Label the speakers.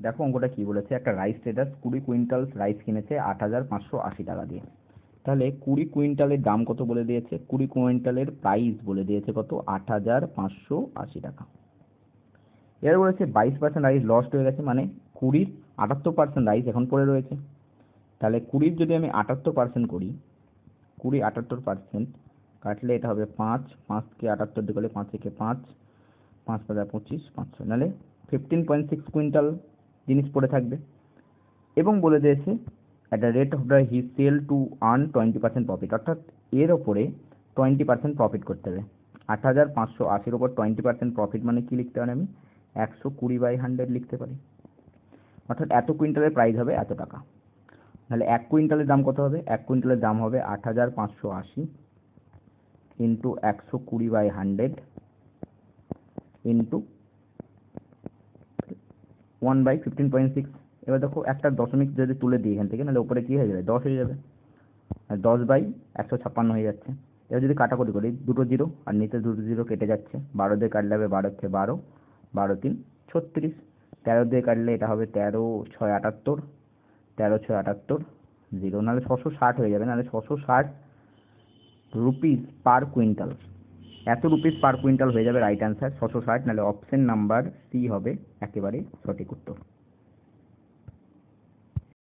Speaker 1: দেখো অঙ্কটা কি বলেছে, একটা রাইস ট্রেডার্স 20 কুইন্টাল রাইস কিনেছে 8,580 টাকা দিয়ে। তাহলে 20 কুইন্টালের দাম কত বলে দিয়েছে, 20 কুইন্টালের প্রাইস বলে দিয়েছে কত, 8,580 টাকা। এবার বলেছে 22% রাইস লস্ট হয়ে গেছে, মানে 20-র 78% রাইস এখন পড়ে রয়েছে। তাহলে 20-র যদি আমি 78% করি, 20 78% কাটলে এটা হবে 5, 5কে 78 দিয়ে করলে 5 একে 5, 5 5 25, 500, নাহলে 15.6 কুইন্টাল জিনিস পড়ে থাকবে। এবং বলে দিয়েছে at the rate of the he sell to earn 20% profit, অর্থাৎ এর ওপরে 20% প্রফিট করতে হবে। 8,580-র ওপর 20% প্রফিট মানে কি লিখতে পারি আমি, 120/100 লিখতে পারি। অর্থাৎ এত কুইন্টালের প্রাইস হবে এত টাকা। তাহলে 1 কুইন্টালের দাম কত হবে, 1 কুইন্টালের দাম হবে 8,580 ইন্টু 120/100 ইন্টু 1/15.6। এবার দেখো একটা দশমিক যদি তুলে দিই এখান থেকে, নাহলে উপরে কি হয়ে যাবে, 10 হয়ে যাবে, আর 10/156 হয়ে যাচ্ছে। এবার যদি কাটাকুটি করি, দুটো জিরো আর নিচে দুটো জিরো কেটে যাচ্ছে, 12 দিয়ে কাটলে হবে 12 থেকে 12, 12 3 36, 13 দিয়ে কাটলে এটা হবে 13 6 78, 13 6 78 জিরো, নাহলে 660 হয়ে যাবে, নাহলে 660 রুপিস পার কুইন্টাল। এত রুপিস পার কুইন্টাল হয়ে যাবে রাইট অ্যান্সার 660, নাহলে অপশন নাম্বার সি হবে একেবারে সঠিক উত্তর।